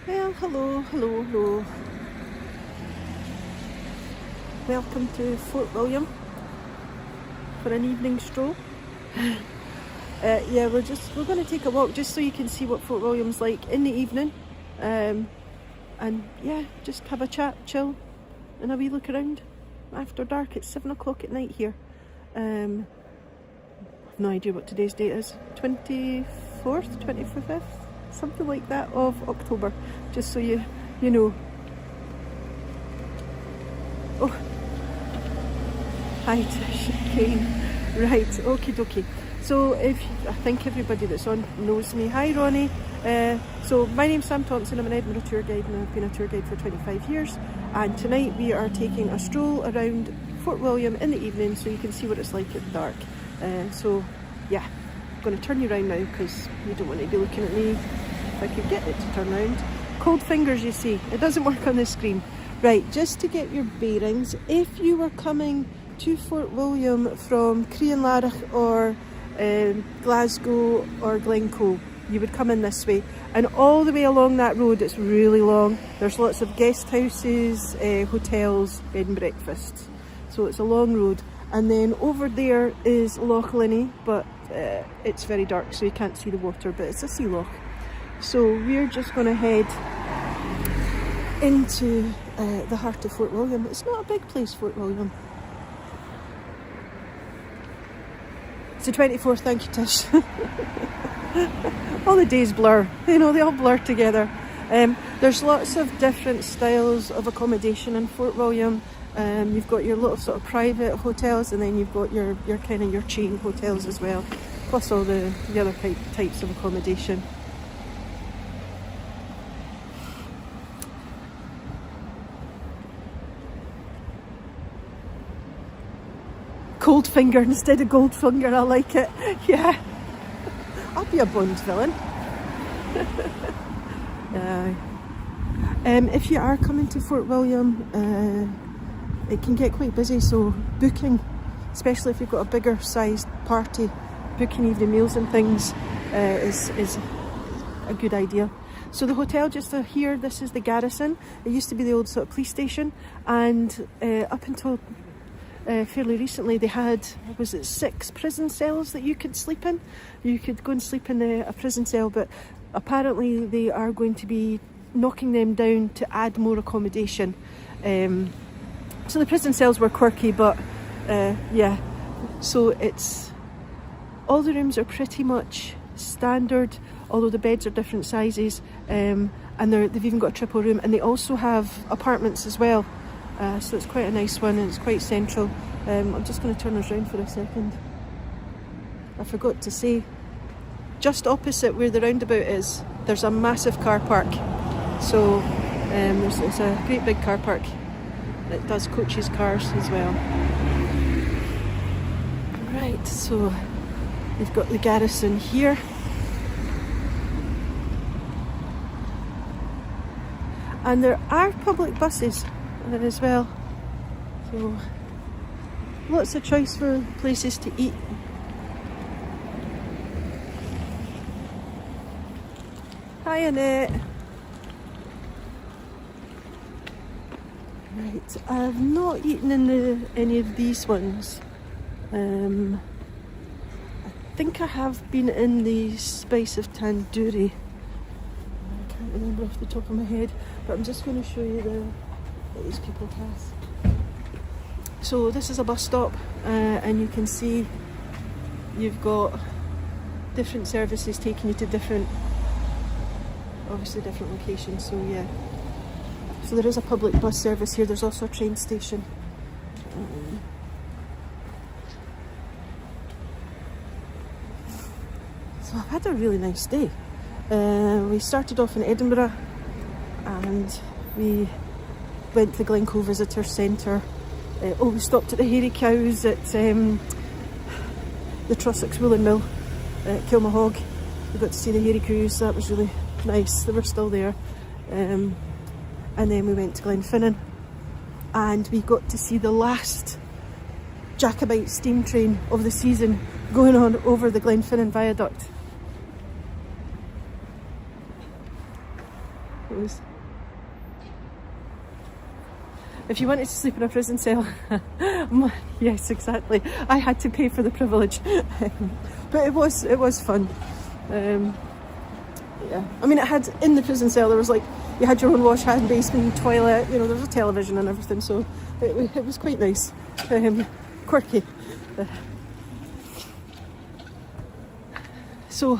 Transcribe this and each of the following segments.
Well, hello, hello, hello. Welcome to Fort William for an evening stroll. Yeah, we're going to take a walk just so you can see what Fort William's like in the evening, and yeah, just have a chat, chill, and a wee look around after dark. It's 7 o'clock at night here. I've no idea what today's date is. 24th, 25th, something like that of October. Just so you know. Oh, hi Tish, Kane. Right, okie dokie. So I think everybody that's on knows me. Hi Ronnie. So my name's Sam Thompson. I'm an Edinburgh tour guide and I've been a tour guide for 25 years. And tonight we are taking a stroll around Fort William in the evening so you can see what it's like at dark. So yeah, I'm going to turn you around now because you don't want to be looking at me. If I could get it to turn around. Cold fingers, you see. It doesn't work on the screen. Right, just to get your bearings, if you were coming to Fort William from Crianlarich or Glasgow or Glencoe, you would come in this way, and all the way along that road, it's really long. There's lots of guest houses, hotels, bed and breakfasts, so it's a long road. And then over there is Loch Linnhe, but it's very dark so you can't see the water, but it's a sea loch. So we're just going to head into the heart of Fort William. It's not a big place, Fort William. It's the 24th, thank you Tish. All the days blur, you know, they all blur together. There's lots of different styles of accommodation in Fort William. You've got your little sort of private hotels, and then you've got your kind of your chain hotels as well, plus all the other types of accommodation. Cold finger instead of gold finger, I like it. Yeah, I'll be a Bond villain. If you are coming to Fort William, it can get quite busy, so booking, especially if you've got a bigger sized party, booking evening meals and things is a good idea. So the hotel just here, this is the Garrison. It used to be the old sort of police station, and up until fairly recently they had, was it 6 prison cells that you could sleep in? You could go and sleep in a prison cell, but apparently they are going to be knocking them down to add more accommodation. So the prison cells were quirky, but yeah, so it's, all the rooms are pretty much standard, although the beds are different sizes, and they've even got a triple room, and they also have apartments as well. So it's quite a nice one, and it's quite central. I'm just going to turn us around for a second. I forgot to say, just opposite where the roundabout is, there's a massive car park. So it's a great big car park. It does coaches, cars as well. Right, so we've got the Garrison here. And there are public buses there as well. So lots of choice for places to eat. Hi Annette. Right, I've not eaten in any of these ones. I think I have been in the Spice of Tandoori. I can't remember off the top of my head, but I'm just going to show you what these people pass. So this is a bus stop, and you can see you've got different services taking you to different locations. So yeah. So there is a public bus service here. There's also a train station. So I've had a really nice day. We started off in Edinburgh and we went to the Glencoe Visitor Centre. We stopped at the Hairy Cows at the Trossachs Woolen Mill at Kilmahog. We got to see the Hairy Cows. That was really nice. They were still there. And then we went to Glenfinnan and we got to see the last Jacobite steam train of the season going on over the Glenfinnan viaduct. was. If you wanted to sleep in a prison cell, yes, exactly. I had to pay for the privilege, but it was fun. Yeah, I mean, it had in the prison cell there was like you had your own wash hand basin, toilet. You know, there was a television and everything, so it was quite nice, quirky. So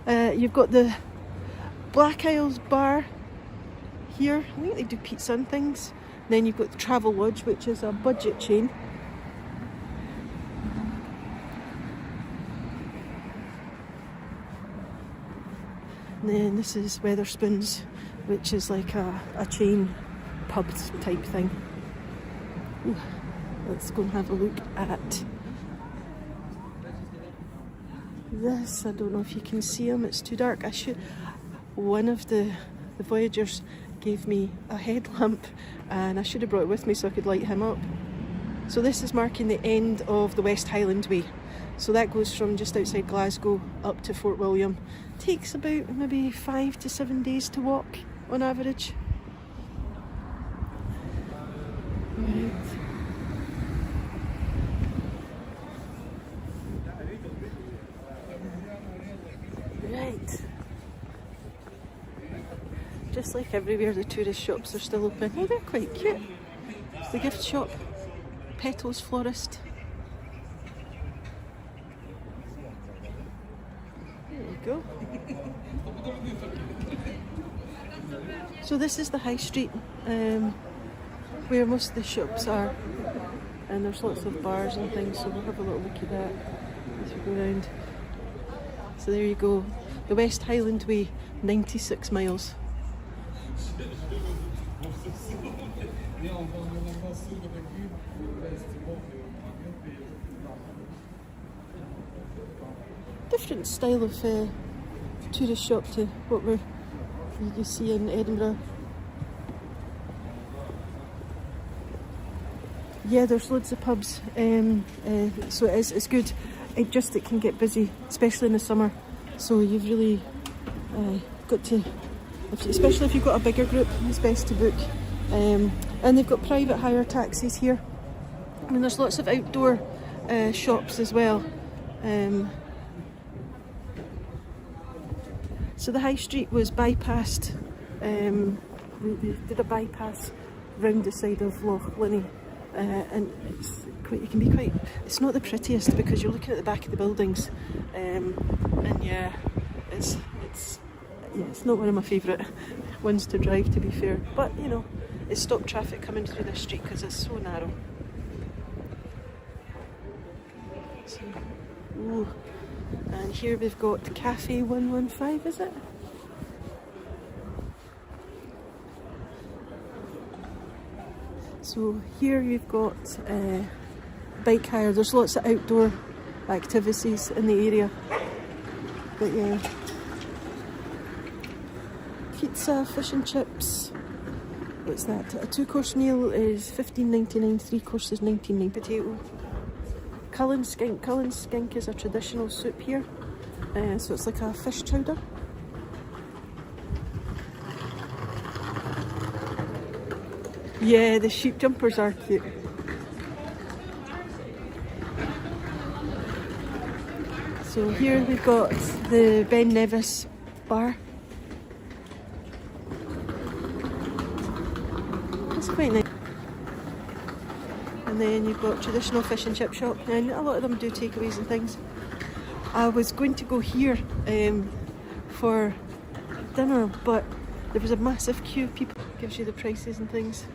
you've got the Black Isles bar here. I think they do pizza and things. Then you've got the Travel Lodge, which is a budget chain. And then this is Wetherspoons, which is like a chain pub type thing. Ooh, let's go and have a look at this. I don't know if you can see him, it's too dark. One of the Voyagers gave me a headlamp and I should have brought it with me so I could light him up. So this is marking the end of the West Highland Way. So that goes from just outside Glasgow up to Fort William. Takes about maybe 5 to 7 days to walk on average. Right. Right. Just like everywhere, the tourist shops are still open. Oh, they're quite cute. It's the gift shop, Petals Florist. There you go. So this is the high street where most of the shops are, and there's lots of bars and things, so we'll have a little look at that as we go around. So there you go, the West Highland Way, 96 miles. Different style of tourist shop to what you see in Edinburgh. Yeah, there's loads of pubs, so it's good. It can get busy, especially in the summer. So you've really got to, especially if you've got a bigger group, it's best to book. And they've got private hire taxis here. I mean, there's lots of outdoor shops as well. So the high street was bypassed. We did a bypass round the side of Loch Linney, and it can be quite. It's not the prettiest because you're looking at the back of the buildings, and yeah, it's not one of my favourite ones to drive, to be fair. But you know, it's stopped traffic coming through this street because it's so narrow. So, ooh. And here we've got Cafe 115, is it? So here you've got bike hire. There's lots of outdoor activities in the area. But yeah, pizza, fish and chips. What's that? A 2-course meal is $15.99. 3 courses $19.99. Potato. Cullen skink. Cullen skink is a traditional soup here, so it's like a fish chowder. Yeah, the sheep jumpers are cute. So here we've got the Ben Nevis bar. It's quite nice. And then you've got traditional fish and chip shop, and a lot of them do takeaways and things. I was going to go here for dinner, but there was a massive queue of people. Gives you the prices and things.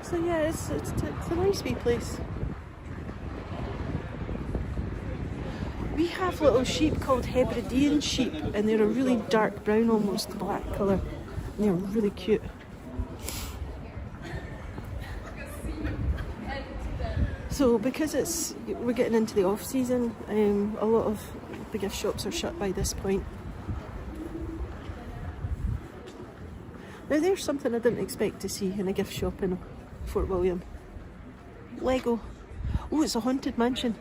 So yeah, it's a nice wee place. We have little sheep called Hebridean sheep, and they're a really dark brown, almost black colour, and they're really cute. So because we're getting into the off season, a lot of the gift shops are shut by this point. Now there's something I didn't expect to see in a gift shop in Fort William. Lego. Oh, it's a haunted mansion.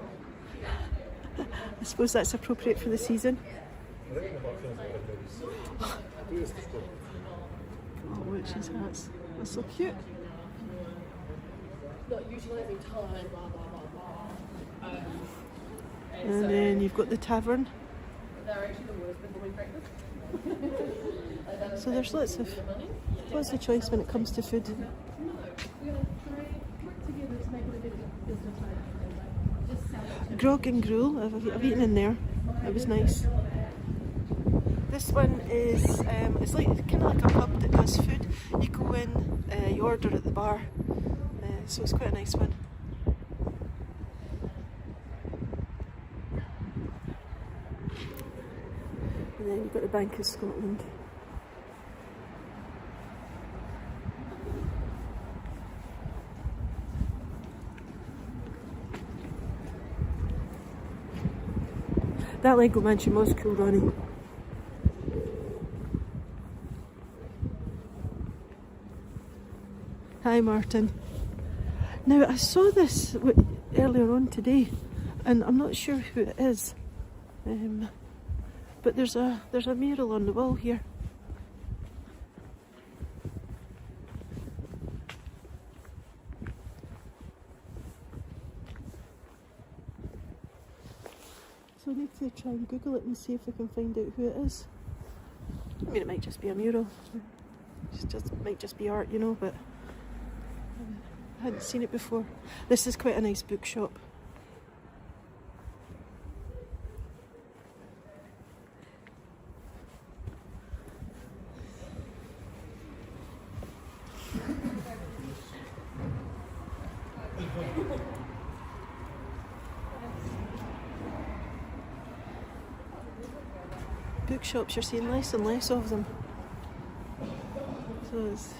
I suppose that's appropriate for the season. Oh, witches' hats. That's so cute. Not utilising time, blah blah blah blah. And then you've got the tavern. They're actually the worst people being pregnant. So there's lots of choice when it comes to food. No, we're gonna try work together to make it a bit of business idea. Just sell it. Grog and gruel, I've eaten in there. It was nice. This one is it's like kind of like a pub that does food. You go in, you order at the bar, so it's quite a nice one. And then you've got the Bank of Scotland. That Lego mansion was cool, Ronnie. Hi, Martin. Now, I saw this earlier on today, and I'm not sure who it is. But there's a mural on the wall here. So I need to try and Google it and see if I can find out who it is. I mean, it might just be a mural. Might just be art, you know, but I hadn't seen it before. This is quite a nice bookshop. Bookshops, you're seeing less and less of them. So it's...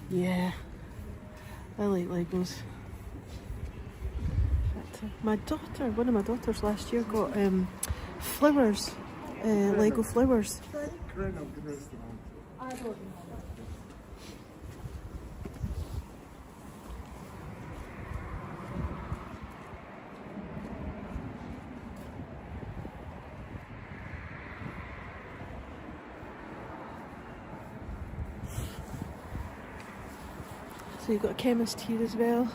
Yeah, I like Legos. My daughter, one of my daughters last year got flowers, Lego flowers. So you've got a chemist here as well.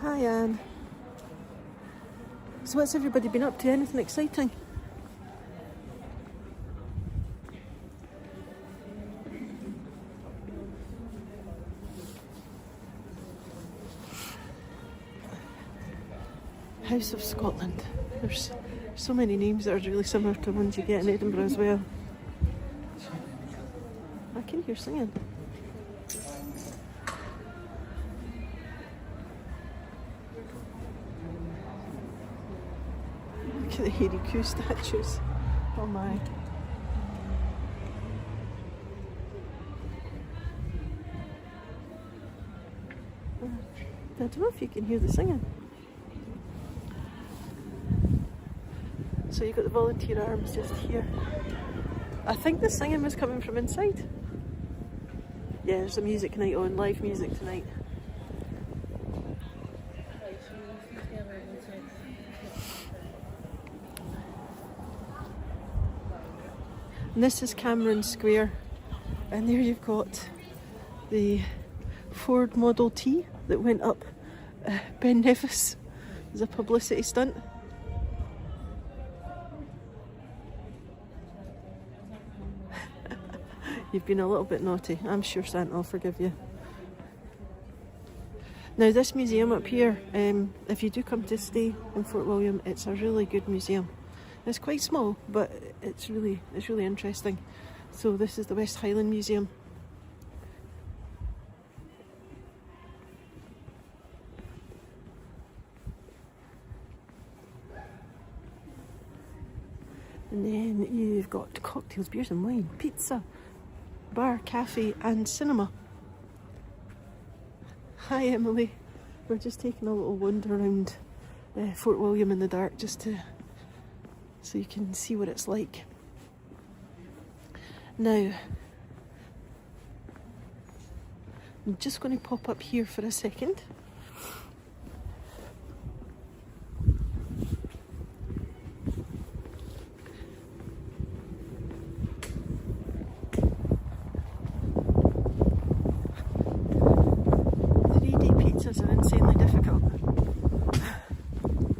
Hi, Anne. So what's everybody been up to? Anything exciting? House of Scotland. There's so many names that are really similar to ones you get in Edinburgh as well. I can hear singing. Look at the Hairy Coo statues. Oh my. I don't know if you can hear the singing. So you've got the volunteer arms just here. I think the singing was coming from inside. Yeah, there's a music night on, live music tonight. And this is Cameron Square. And there you've got the Ford Model T that went up Ben Nevis as a publicity stunt. You've been a little bit naughty. I'm sure Santa will forgive you. Now this museum up here, if you do come to stay in Fort William, it's a really good museum. It's quite small, but it's really interesting. So this is the West Highland Museum. And then you've got cocktails, beers and wine, pizza, bar, cafe and cinema. Hi Emily, we're just taking a little wander around Fort William in the dark just to so you can see what it's like. Now, I'm just going to pop up here for a second. Pizzas are insanely difficult.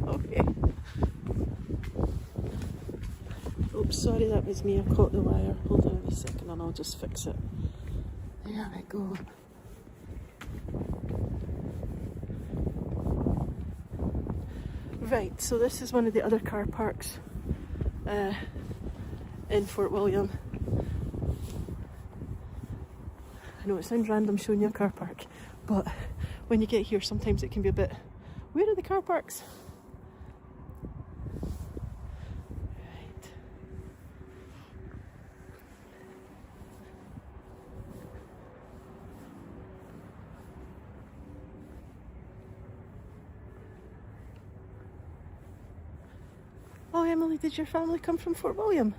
Okay. Oops, sorry, that was me. I caught the wire. Hold on a wee second and I'll just fix it. There we go. Right, so this is one of the other car parks in Fort William. I know it sounds random showing you a car park, but when you get here sometimes it can be a bit, where are the car parks? Right. Oh, Emily, did your family come from Fort William?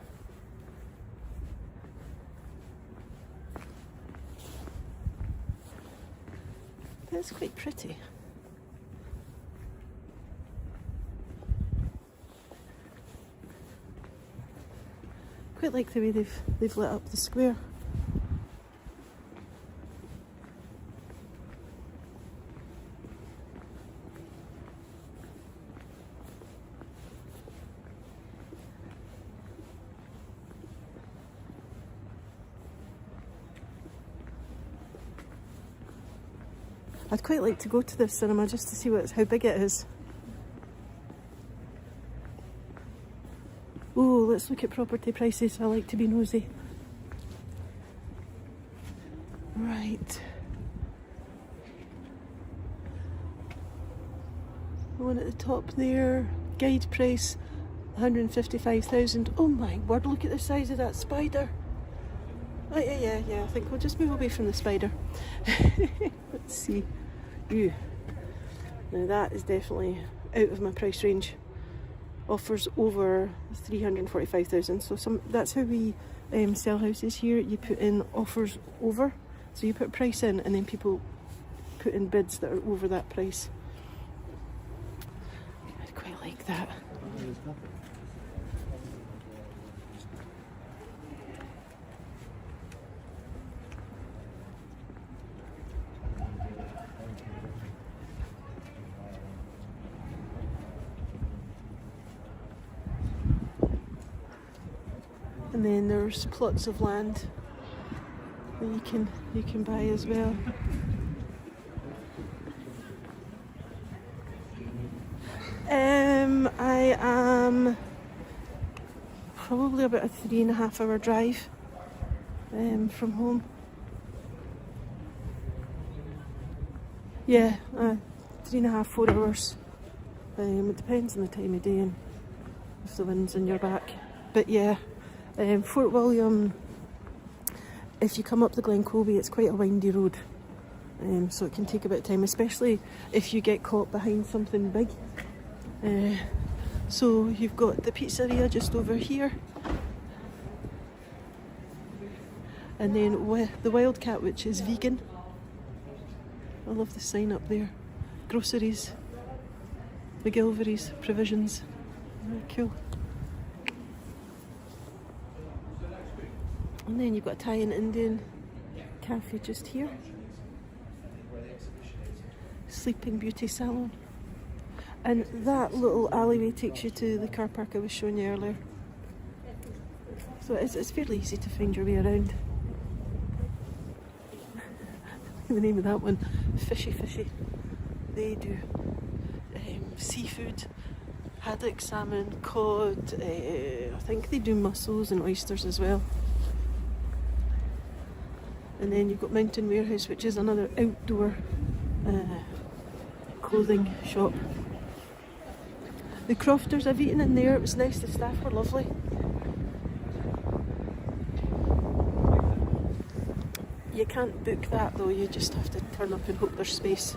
It's quite pretty. Quite like the way they've lit up the square. I'd quite like to go to this cinema just to see how big it is. Oh, let's look at property prices. I like to be nosy. Right. The one at the top there, guide price 155,000. Oh my word, look at the size of that spider. Oh, yeah, I think we'll just move away from the spider. Let's see. Ooh. Now that is definitely out of my price range. Offers over 345,000. So that's how we sell houses here. You put in offers over. So you put price in and then people put in bids that are over that price. I'd quite like that. And then there's plots of land that you can buy as well. I am probably about a 3.5 hour drive from home. Yeah, 3.5, 4 hours. It depends on the time of day and if the wind's in your back. But yeah. Fort William, if you come up the Glen Colby, it's quite a windy road, so it can take a bit of time, especially if you get caught behind something big. So you've got the pizzeria just over here, and then the Wildcat, which is vegan. I love the sign up there. Groceries, McGilvery's, provisions. Very cool. And then you've got Italian Indian cafe just here. Sleeping Beauty Salon. And that little alleyway takes you to the car park I was showing you earlier. So it's fairly easy to find your way around. The name of that one, Fishy Fishy. They do seafood, haddock, salmon, cod, I think they do mussels and oysters as well. And then you've got Mountain Warehouse, which is another outdoor clothing shop. The Crofters, I've eaten in there, it was nice, the staff were lovely. You can't book that though, you just have to turn up and hope there's space.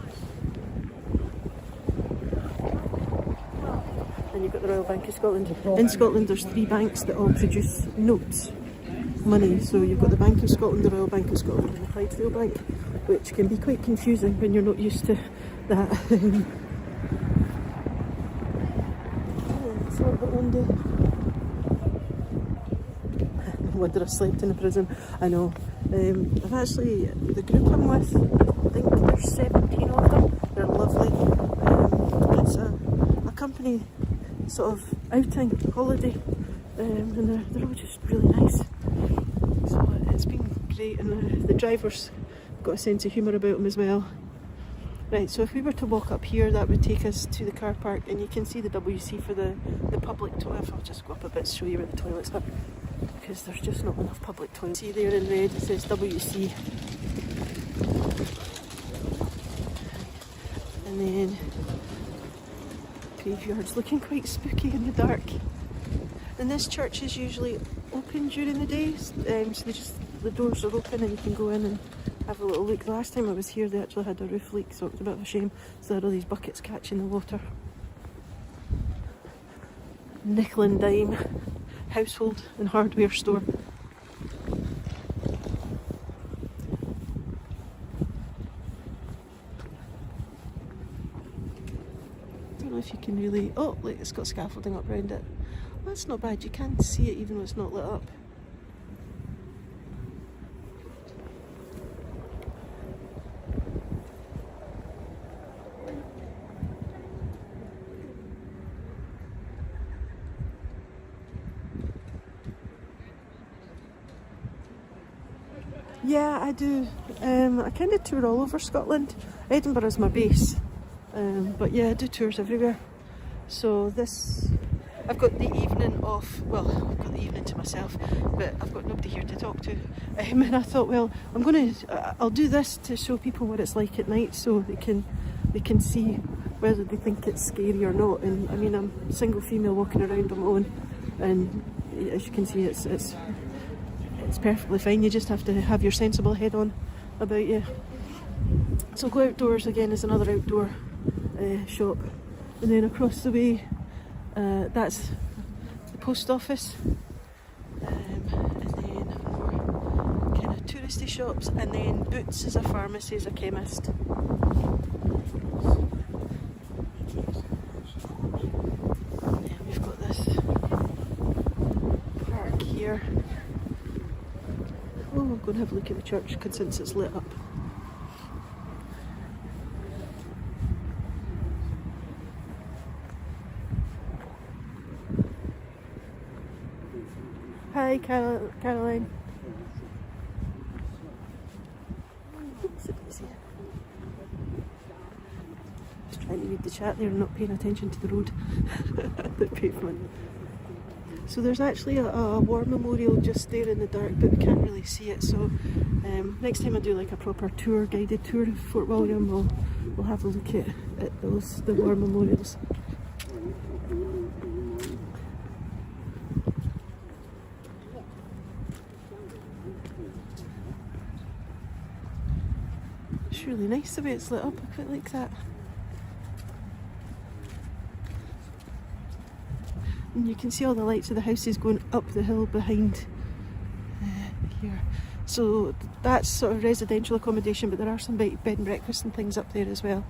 And you've got the Royal Bank of Scotland. In Scotland there's 3 banks that all produce notes, money. So you've got the Bank of Scotland, the Royal Bank of Scotland and the Clydesdale Bank, which can be quite confusing when you're not used to that. It's a little bit windy. No wonder I slept in a prison. I know. I've actually, the group I'm with, I think there's 17 of them. They're lovely. It's a company sort of outing, holiday, and they're all just really nice. So it's been great, and the driver's got a sense of humour about them as well. Right, so if we were to walk up here, that would take us to the car park, and you can see the WC for the public toilet. I'll just go up a bit to show you where the toilets are, because there's just not enough public toilets. See there in red, it says WC. And then graveyard's looking quite spooky in the dark. And this church is usually open during the day, so the doors are open and you can go in and have a little look. The last time I was here they actually had a roof leak, so it was a bit of a shame. So they had all these buckets catching the water. Nickel and dime household and hardware store. Don't know if you can really... Oh, look, it's got scaffolding up around it. Well, that's not bad, you can see it even though it's not lit up. Yeah, I do. I kind of tour all over Scotland. Edinburgh is my base, but yeah, I do tours everywhere. So I've got the evening off. Well, I've got the evening to myself, but I've got nobody here to talk to. And I thought, well, I'll do this to show people what it's like at night, so they can see whether they think it's scary or not. And I mean, I'm a single female walking around on my own, and as you can see, it's perfectly fine. You just have to have your sensible head on about you. So go outdoors again is another outdoor shop, and then across the way that's the post office, and then more kind of touristy shops, and then Boots is a pharmacy, is a chemist. And then we've got this park here. Oh, we'll go and have a look at the church since it's lit up. Hi, Caroline. Oops, just trying to read the chat there and not paying attention to the road, the pavement. So there's actually a war memorial just there in the dark, but we can't really see it. So next time I do like a proper tour, guided tour of Fort William, we'll have a look at the war memorials. It's really nice the way it's lit up. I quite like that. And you can see all the lights of the houses going up the hill behind here. So that's sort of residential accommodation, but there are some bed and breakfast and things up there as well.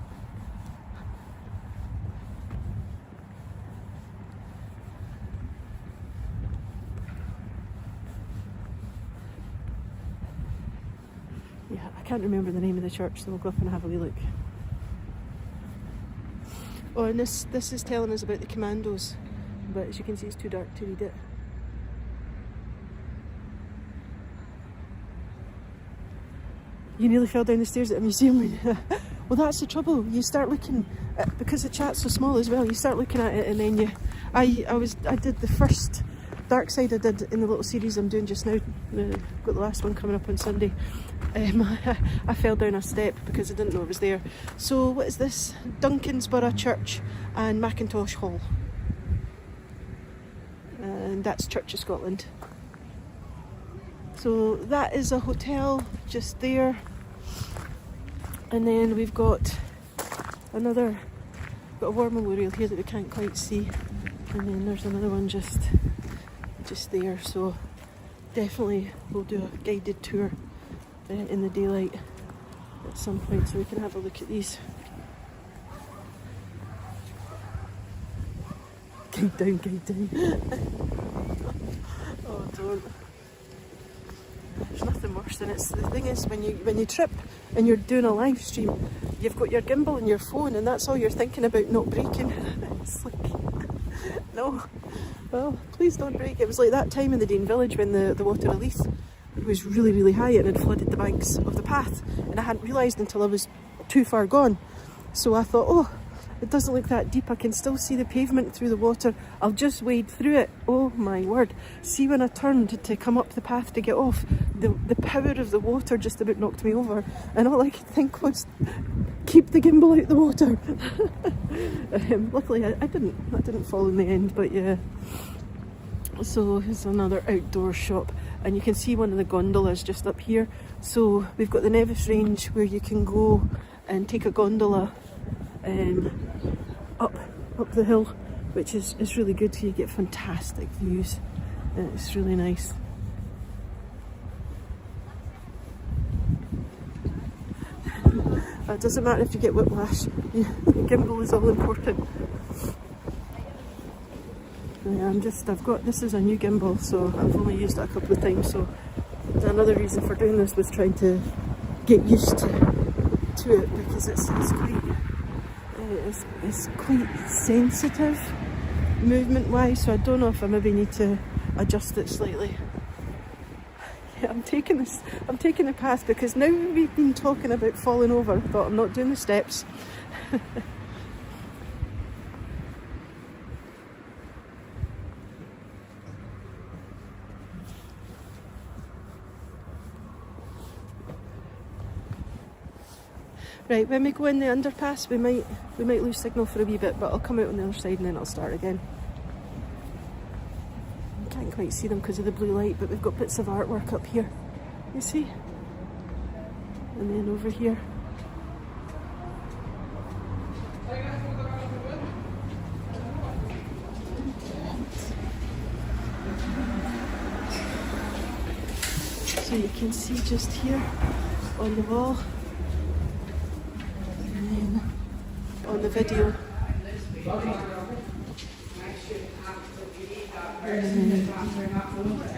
Yeah, I can't remember the name of the church, so we'll go up and have a wee look. Oh, and this is telling us about the commandos, but as you can see it's too dark to read it. You nearly fell down the stairs at a museum. Well, that's the trouble. You start looking at, because the chat's so small as well, you start looking at it and then I did the first dark side I did in the little series I'm doing just now. I've got the last one coming up on Sunday. I fell down a step because I didn't know it was there. So what is this? Duncansborough Church and Macintosh Hall. And that's Church of Scotland. So that is a hotel just there. And then we've got a war memorial here that we can't quite see. and then there's another one just there. So definitely we'll do a guided tour in the daylight at some point, so we can have a look at these. Guide down. Oh, don't. There's nothing worse than it's. The thing is, when you trip and you're doing a live stream, you've got your gimbal and your phone, and that's all you're thinking about, not breaking. It's like, no. Well, please don't break. It was like that time in the Dane village when the water of Leith was really, really high and had flooded the banks of the path, and I hadn't realised until I was too far gone. So I thought, oh, it doesn't look that deep, I can still see the pavement through the water, I'll just wade through it. Oh my word. See, when I turned to come up the path to get off, the power of the water just about knocked me over, and all I could think was, keep the gimbal out the water. Luckily I didn't fall in the end, but yeah. So here's another outdoor shop, and you can see one of the gondolas just up here. So we've got the Nevis range where you can go and take a gondola up the hill, which is really good. You get fantastic views. It's really nice. It doesn't matter if you get whiplash. The gimbal is all important. Yeah, this is a new gimbal, so I've only used it a couple of times. So another reason for doing this was trying to get used to it, because it's quite sensitive movement wise, so I don't know if I maybe need to adjust it slightly. Yeah, I'm taking the path, because now we've been talking about falling over, I thought I'm not doing the steps. Right, when we go in the underpass, we might lose signal for a wee bit, but I'll come out on the other side and then I'll start again. I can't quite see them because of the blue light, but we've got bits of artwork up here, you see? And then over here. So you can see just here on the wall. On the video.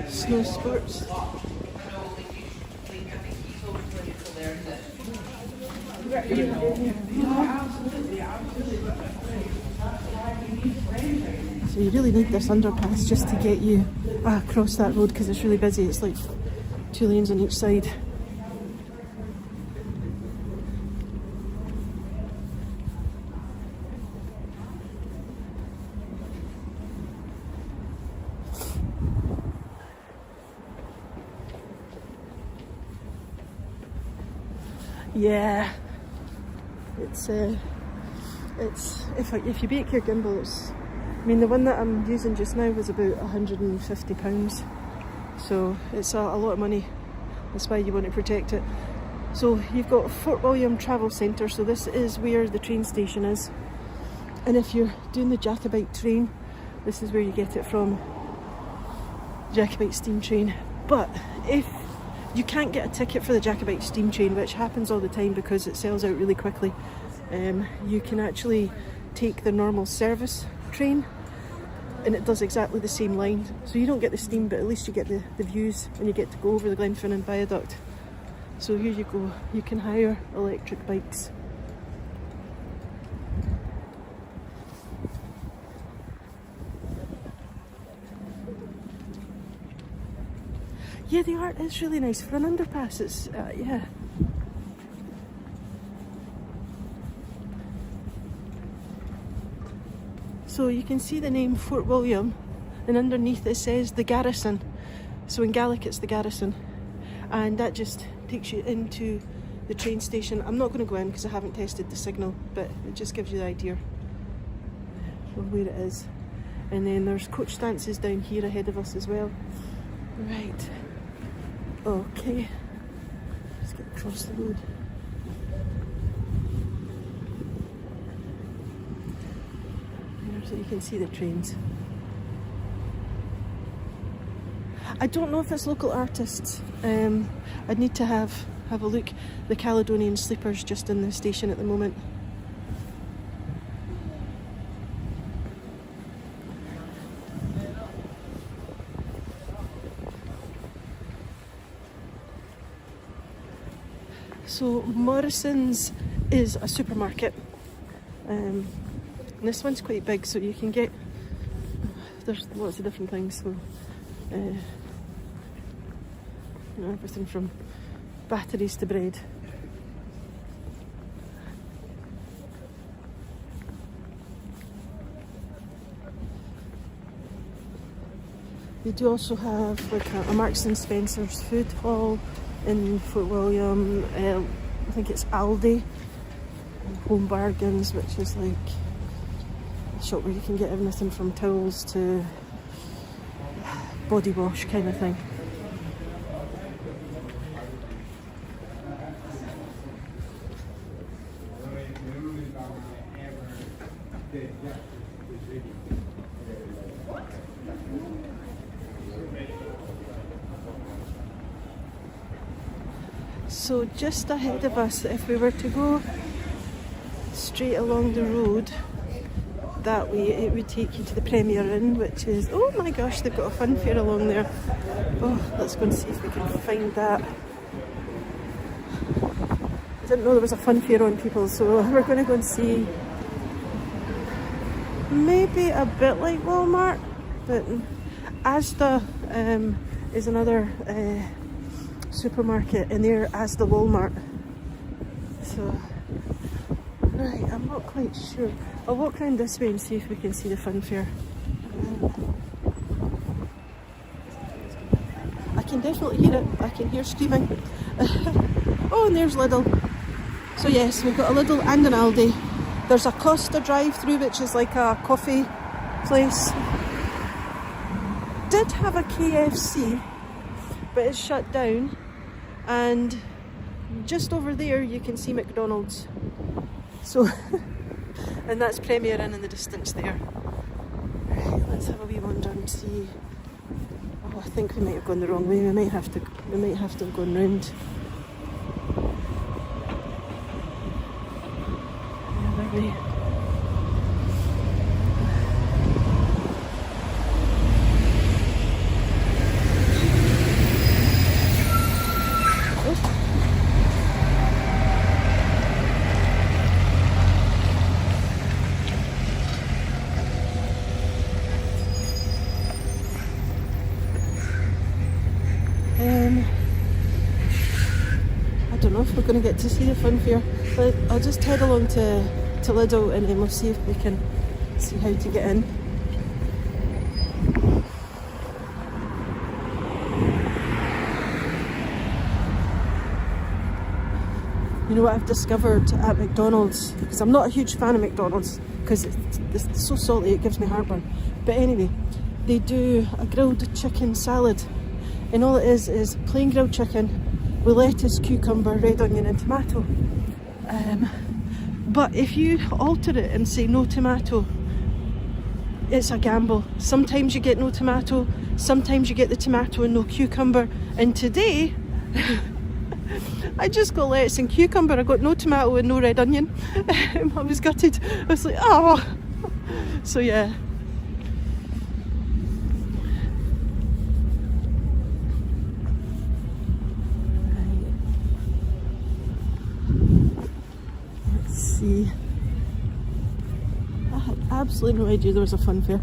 Snow sports. So you really need this underpass just to get you across that road, because it's really busy. It's like 2 lanes on each side. Yeah, it's if you break your gimbal, I mean the one that I'm using just now was about £150, so it's a lot of money. That's why you want to protect it. So you've got Fort William Travel Centre, so this is where the train station is, and if you're doing the Jacobite train, this is where you get it from, Jacobite steam train. But if you can't get a ticket for the Jacobite steam train, which happens all the time because it sells out really quickly, you can actually take the normal service train, and it does exactly the same line. So you don't get the steam, but at least you get the views, and you get to go over the Glenfinnan Viaduct. So here you go, you can hire electric bikes. Yeah, the art is really nice for an underpass. It's yeah. So you can see the name Fort William, and underneath it says the Garrison. So in Gaelic it's the Garrison, and that just takes you into the train station. I'm not going to go in because I haven't tested the signal, but it just gives you the idea of where it is. And then there's coach stances down here ahead of us as well. Right. Okay, let's get across the road. so you can see the trains. I don't know if it's local artists. I'd need to have a look. The Caledonian Sleeper's just in the station at the moment. So Morrison's is a supermarket. And this one's quite big, so you can get, there's lots of different things. So you know, everything from batteries to bread. They do also have like a Marks and Spencer's food hall in Fort William. I think it's Aldi, and Home Bargains, which is like a shop where you can get everything from towels to body wash kind of thing. So just ahead of us, if we were to go straight along the road that way, it would take you to the Premier Inn, which is, oh my gosh, they've got a fun fair along there. Oh, let's go and see if we can find that. I didn't know there was a fun fair on, people, so we're going to go and see. Maybe a bit like Walmart, but Asda is another supermarket in there, Asda Walmart. So, right, I'm not quite sure. I'll walk around this way and see if we can see the fun fair. I can definitely hear it. I can hear screaming. Oh, and there's Lidl. So yes, we've got a Lidl and an Aldi. There's a Costa drive-through, which is like a coffee place. Did have a KFC, but it's shut down. And just over there you can see McDonald's. So, and that's Premier Inn in the distance there. Right, let's have a wee wander and see. Oh, I think we might have gone the wrong way. We might have to have gone round. The other way. I don't know if we're going to get to see the fun fair, but I'll just head along to Lidl and then we'll see if we can see how to get in. You know what I've discovered at McDonald's, because I'm not a huge fan of McDonald's because it's so salty, it gives me heartburn. But anyway, they do a grilled chicken salad, and all it is plain grilled chicken with lettuce, cucumber, red onion and tomato. But if you alter it and say no tomato, it's a gamble. Sometimes you get no tomato, sometimes you get the tomato and no cucumber. And today, I just got lettuce and cucumber. I got no tomato and no red onion. I was gutted. I was like, oh. So yeah. See. I had absolutely no idea there was a fun fair.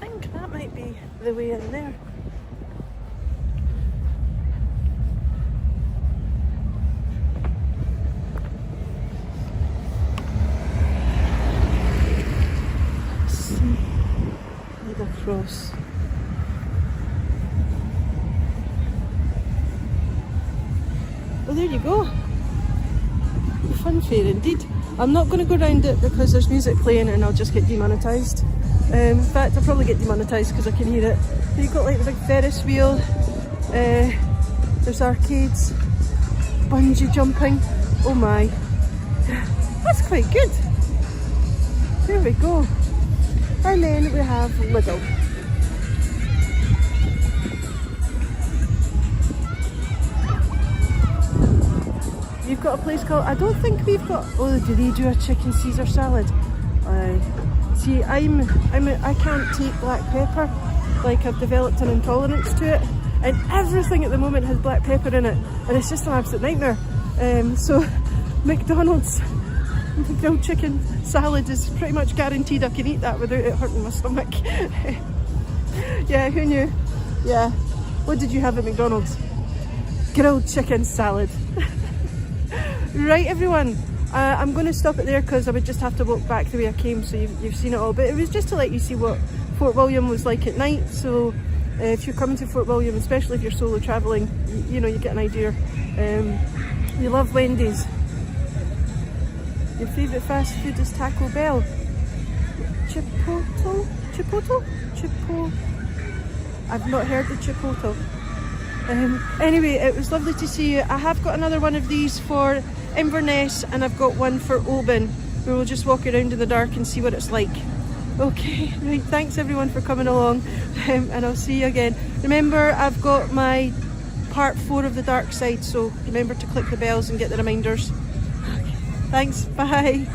I think that might be the way in there. Across. Well, there you go. Fun fair indeed. I'm not going to go around it because there's music playing and I'll just get demonetised. In fact, I'll probably get demonetised because I can hear it. You've got like the big Ferris wheel, there's arcades, bungee jumping. Oh my, that's quite good. There we go. And then we have Lidl. You've got a place called, I don't think we've got, oh, do they do a chicken Caesar salad? See, I can't take black pepper, like I've developed an intolerance to it, and everything at the moment has black pepper in it, and it's just an absolute nightmare. So McDonald's grilled chicken salad is pretty much guaranteed I can eat that without it hurting my stomach. Yeah, who knew? Yeah, what did you have at McDonald's? Grilled chicken salad. Right everyone, I'm going to stop it there because I would just have to walk back the way I came, so you've seen it all, but it was just to let you see what Fort William was like at night. So if you're coming to Fort William, especially if you're solo travelling, you know, you get an idea. You love Wendy's. Your favourite fast food is Taco Bell. Chipotle? I've not heard of Chipotle. Anyway, it was lovely to see you. I have got another one of these for Inverness and I've got one for Oban, where we'll just walk around in the dark and see what it's like. Okay, right, thanks everyone for coming along, and I'll see you again. Remember, I've got my part 4 of the dark side, so remember to click the bells and get the reminders. Okay, thanks, bye.